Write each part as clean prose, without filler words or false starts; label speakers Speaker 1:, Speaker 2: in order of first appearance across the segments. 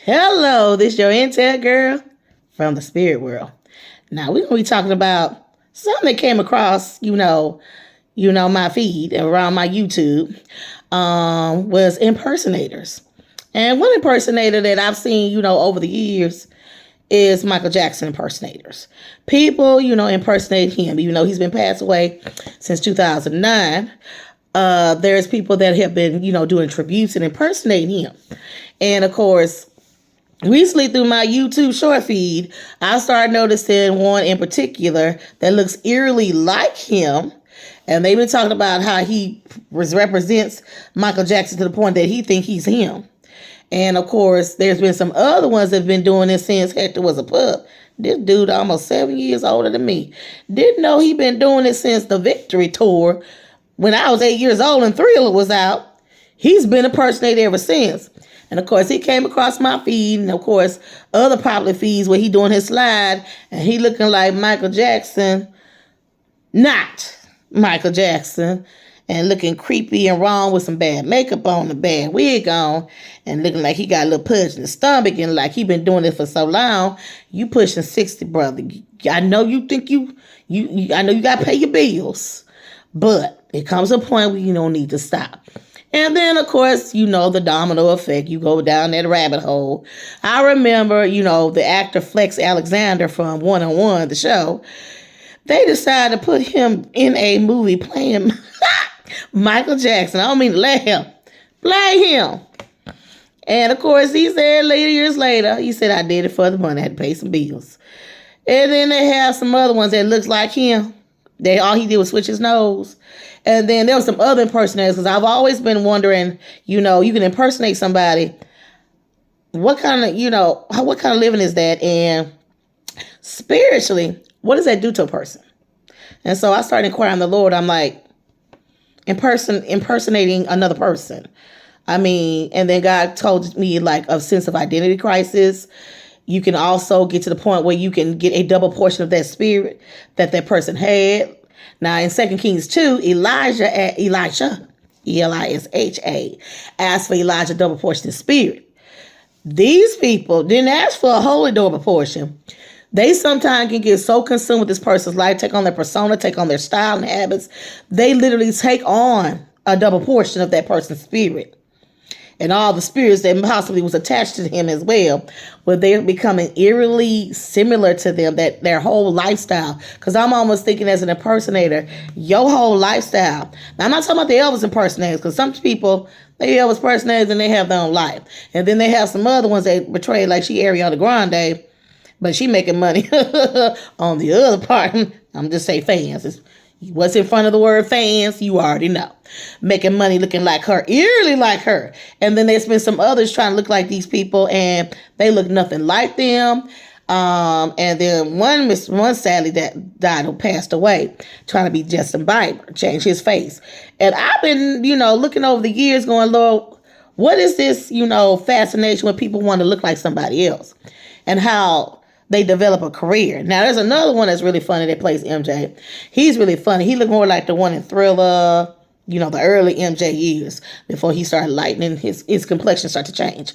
Speaker 1: Hello, this your Intel girl from the spirit world. Now we're gonna be talking about something that came across, my feed around my YouTube, was impersonators. And one impersonator that I've seen, over the years is Michael Jackson impersonators. People, impersonate him, even though he's been passed away since 2009. There's people that have been, doing tributes and impersonating him. And of course, recently through my YouTube short feed, I started noticing one in particular that looks eerily like him. And they've been talking about how he represents Michael Jackson to the point that he thinks he's him. And of course, there's been some other ones that have been doing this since Hector was a pup. This dude almost 7 years older than me. Didn't know he'd been doing it since the Victory Tour. When I was 8 years old and Thriller was out, he's been impersonated ever since. And of course, he came across my feed, and of course, other popular feeds where he doing his slide, and he looking like Michael Jackson, not Michael Jackson, and looking creepy and wrong with some bad makeup on, the bad wig on, and looking like he got a little pudge in the stomach, and like he been doing it for so long. You pushing 60, brother. I know you think I know you got to pay your bills, but it comes a point where you don't need to stop. And then, of course, the domino effect. You go down that rabbit hole. I remember, the actor Flex Alexander from One-on-One, the show. They decided to put him in a movie playing Michael Jackson. I don't mean to let him. Play him. And, of course, he said years later, he said, I did it for the money. I had to pay some bills. And then they have some other ones that looks like him. All he did was switch his nose. And then there was some other impersonators, because I've always been wondering, you can impersonate somebody. What kind of living is that? And spiritually, what does that do to a person? And so I started inquiring the Lord. I'm like, impersonating another person. I mean, and then God told me like a sense of identity crisis. You can also get to the point where you can get a double portion of that spirit that person had. Now, in 2 Kings 2, Elisha, Elisha, asked for Elijah double portion of spirit. These people didn't ask for a holy double portion. They sometimes can get so consumed with this person's life, take on their persona, take on their style and habits. They literally take on a double portion of that person's spirit. And all the spirits that possibly was attached to him as well, where they're becoming eerily similar to them, that their whole lifestyle. Because I'm almost thinking as an impersonator, your whole lifestyle. Now, I'm not talking about the Elvis impersonators, because some people, they Elvis impersonators and they have their own life. And then they have some other ones that portray like she Ariana Grande, but she making money on the other part. I'm just saying fans. What's in front of the word fans, you already know. Making money looking like her, eerily like her. And then there's been some others trying to look like these people, and they look nothing like them. And then one sadly that died who passed away, trying to be Justin Bieber, changed his face. And I've been, looking over the years going, Lord, what is this, fascination when people want to look like somebody else? And how they develop a career. Now, there's another one that's really funny that plays MJ. He's really funny. He looked more like the one in Thriller, the early MJ years, before he started lightening, his complexion started to change.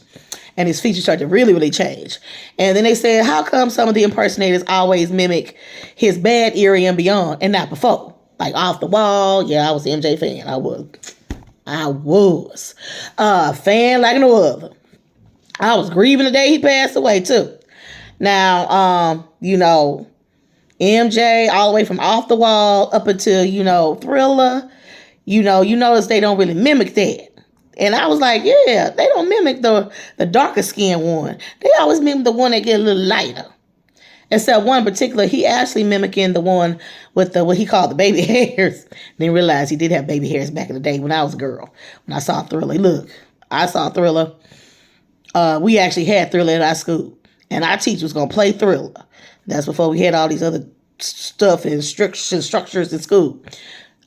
Speaker 1: And his features started to really, really change. And then they said, how come some of the impersonators always mimic his Bad Eerie and Beyond and not before? Like Off the Wall. Yeah, I was an MJ fan. I was. Fan like no other. I was grieving the day he passed away, too. Now, MJ, all the way from Off the Wall up until, Thriller, you notice they don't really mimic that. And I was like, yeah, they don't mimic the darker skinned one. They always mimic the one that get a little lighter. Except one in particular, he actually mimicking the one with what he called the baby hairs. Didn't realize he did have baby hairs back in the day when I was a girl. When I saw Thriller. Look, I saw Thriller. We actually had Thriller in our school. And our teacher was going to play Thriller. That's before we had all these other stuff and structures in school.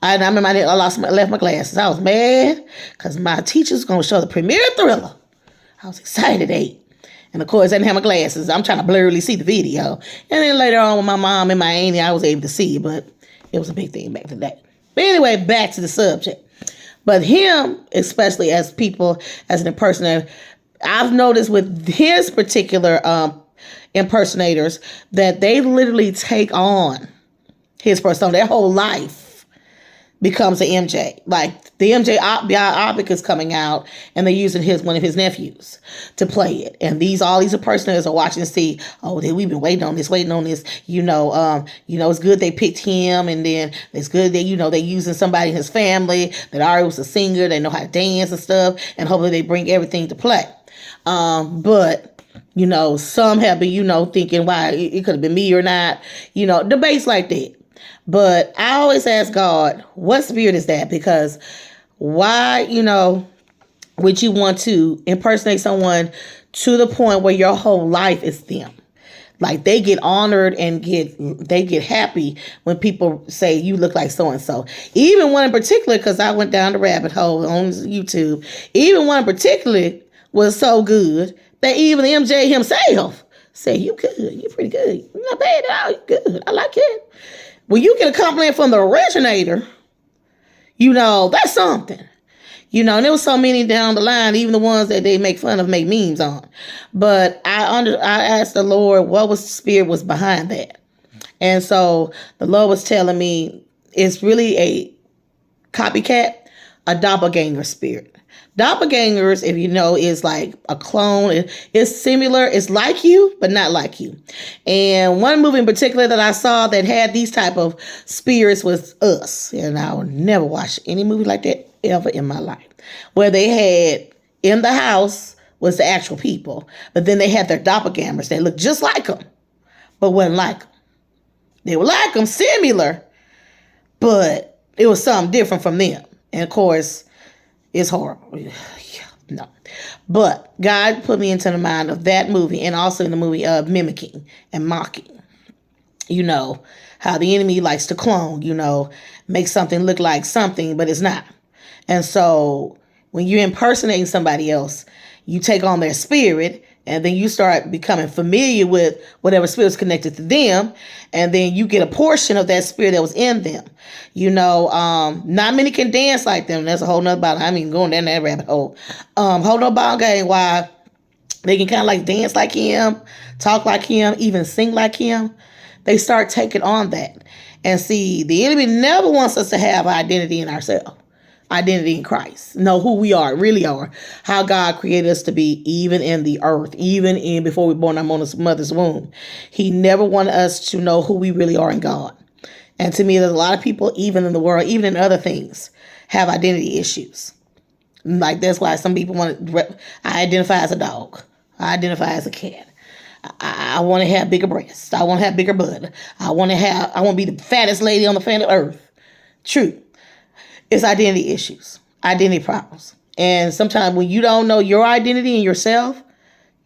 Speaker 1: I remember I left my glasses. I was mad because my teacher's going to show the premiere Thriller. I was excited, And of course, I didn't have my glasses. I'm trying to blurrily see the video. And then later on with my mom and my auntie, I was able to see it. But it was a big thing back in the day. But anyway, back to the subject. But him, especially as an impersonator, I've noticed with his particular impersonators that they literally take on his persona. Their whole life becomes an MJ. Like the MJ Opic is coming out, and they're using one of his nephews to play it. And all these impersonators are watching to see, oh, we've been waiting on this. It's good they picked him, and then it's good that they using somebody in his family that already was a singer. They know how to dance and stuff, and hopefully they bring everything to play. But some have been, thinking why it could have been me or not, debates like that. But I always ask God, what spirit is that? Because why, would you want to impersonate someone to the point where your whole life is them? Like they get honored and they get happy when people say you look like so-and-so. Even one in particular, because I went down the rabbit hole on YouTube, even one in particular was so good that even MJ himself said, you good, you pretty good. You're not bad at all, you good, I like it. When you get a compliment from the originator, that's something. And there was so many down the line, even the ones that they make fun of, make memes on. But I asked the Lord what the spirit was behind that. And so the Lord was telling me it's really a copycat, a doppelganger spirit. Doppelgangers, if you know, is like a clone. It's similar. It's like you, but not like you. And one movie in particular that I saw that had these type of spirits was Us. And I will never watch any movie like that ever in my life. Where they had in the house was the actual people, but then they had their doppelgangers that looked just like them, but wasn't like them. They were like them, similar, but it was something different from them. And of course, it's horrible. No. But God put me into the mind of that movie, and also in the movie of mimicking and mocking. How the enemy likes to clone, make something look like something, but it's not. And so when you're impersonating somebody else, you take on their spirit, and then you start becoming familiar with whatever spirit's connected to them, and then you get a portion of that spirit that was in them. Not many can dance like them. That's a whole nother about. I mean, going down that rabbit hole. Whole nother ball game. Why they can kind of like dance like him, talk like him, even sing like him. They start taking on that, and see, the enemy never wants us to have identity in ourselves. Identity in Christ. Know who we really are. How God created us to be, even in the earth, even in before we were born in our mother's womb. He never wanted us to know who we really are in God. And to me, there's a lot of people, even in the world, even in other things, have identity issues. Like that's why some people I identify as a dog. I identify as a cat. I want to have bigger breasts. I want to have bigger butt. I want to be the fattest lady on the planet Earth. True. It's identity issues, identity problems. And sometimes when you don't know your identity and yourself,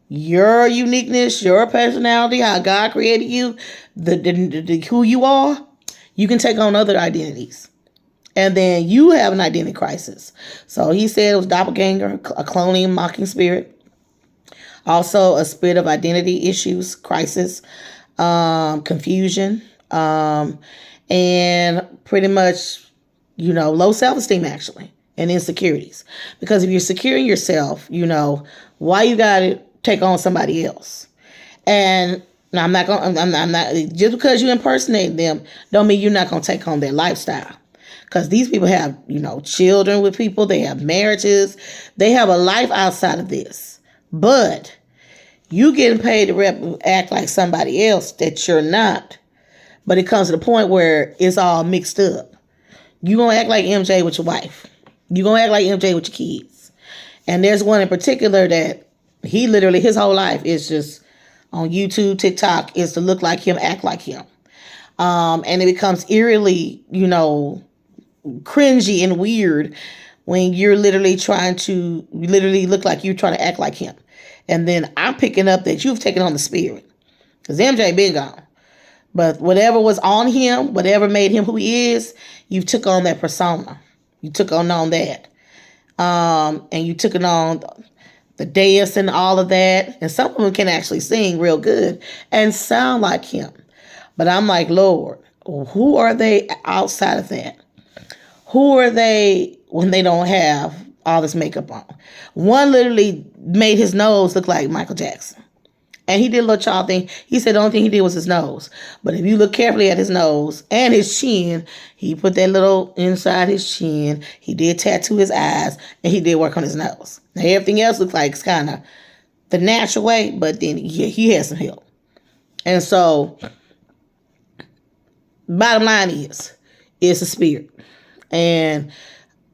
Speaker 1: your uniqueness, your personality, how God created you, the who you are, you can take on other identities. And then you have an identity crisis. So he said it was doppelganger, a cloning, mocking spirit. Also a spirit of identity issues, crisis, confusion, and pretty much low self-esteem actually, and insecurities. Because if you're securing yourself, why you gotta take on somebody else. And now I'm not just because you impersonate them, don't mean you're not gonna take on their lifestyle. Because these people have, children with people, they have marriages, they have a life outside of this. But you getting paid to act like somebody else that you're not. But it comes to the point where it's all mixed up. You gonna act like MJ with your wife. You gonna act like MJ with your kids. And there's one in particular that he literally, his whole life is just on YouTube, TikTok, is to look like him, act like him. And it becomes eerily, cringy and weird when you're literally trying to look like you're trying to act like him. And then I'm picking up that you've taken on the spirit. Because MJ been gone. But whatever was on him, whatever made him who he is, you took on that persona. You took on that. And you took it on the dance and all of that. And some of them can actually sing real good and sound like him. But I'm like, Lord, who are they outside of that? Who are they when they don't have all this makeup on. One literally made his nose look like Michael Jackson. And he did a little child thing. He said the only thing he did was his nose. But if you look carefully at his nose and his chin, he put that little inside his chin. He did tattoo his eyes, and he did work on his nose. Now, everything else looks like it's kind of the natural way, but then he has some help. And so, bottom line is, it's a spirit. And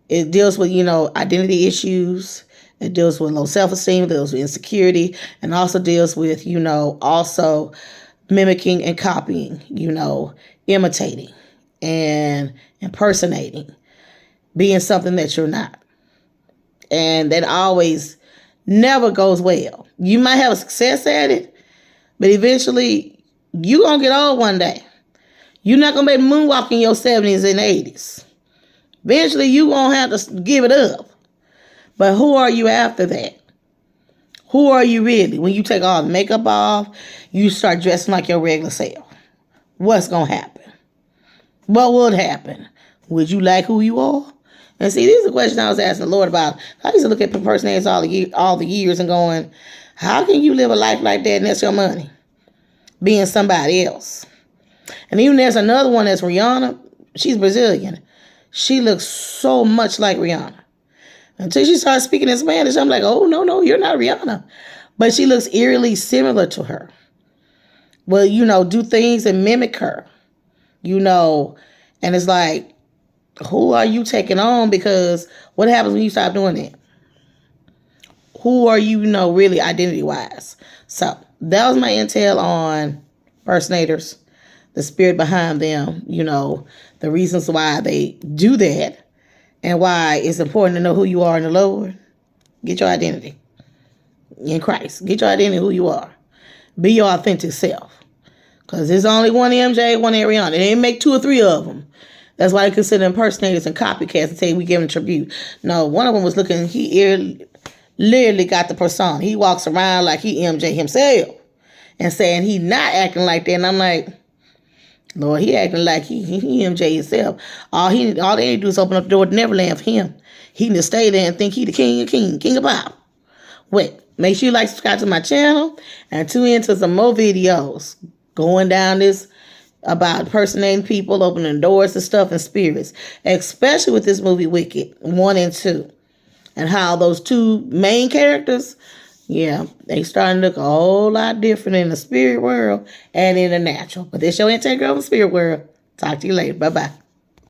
Speaker 1: it deals with, identity issues. It deals with low self-esteem, it deals with insecurity, and also deals with, also mimicking and copying, imitating and impersonating, being something that you're not. And that always never goes well. You might have a success at it, but eventually you're going to get old one day. You're not going to be moonwalking in your 70s and 80s. Eventually you're going to have to give it up. But who are you after that? Who are you really? When you take all the makeup off, you start dressing like your regular self. What's going to happen? What would happen? Would you like who you are? And see, these are the questions I was asking the Lord about. I used to look at impersonators all the years and going, how can you live a life like that and that's your money? Being somebody else. And even there's another one that's Rihanna. She's Brazilian. She looks so much like Rihanna. Until she started speaking in Spanish, I'm like, oh, no, you're not Rihanna. But she looks eerily similar to her. Well, do things and mimic her, and it's like, who are you taking on? Because what happens when you stop doing it? Who are you, really identity-wise? So that was my intel on impersonators, the spirit behind them, the reasons why they do that. And why it's important to know who you are in the Lord. Get your identity in Christ. Get your identity who you are. Be your authentic self. Because there's only one MJ, one Ariana. They didn't make two or three of them. That's why they consider impersonators and copycats and say we give them tribute. No, one of them was looking, he literally got the persona. He walks around like he MJ himself and saying he not acting like that. And I'm like, Lord, he acting like he MJ himself. All they need to do is open up the door to Neverland for him. He need to stay there and think he the king of pop. Wait, make sure you subscribe to my channel and tune into some more videos going down this about impersonating people, opening doors and stuff and spirits, especially with this movie Wicked 1 and 2, and how those two main characters, they starting to look a whole lot different in the spirit world and in the natural. But this your Intent Girl in the spirit world. Talk to you later. Bye-bye.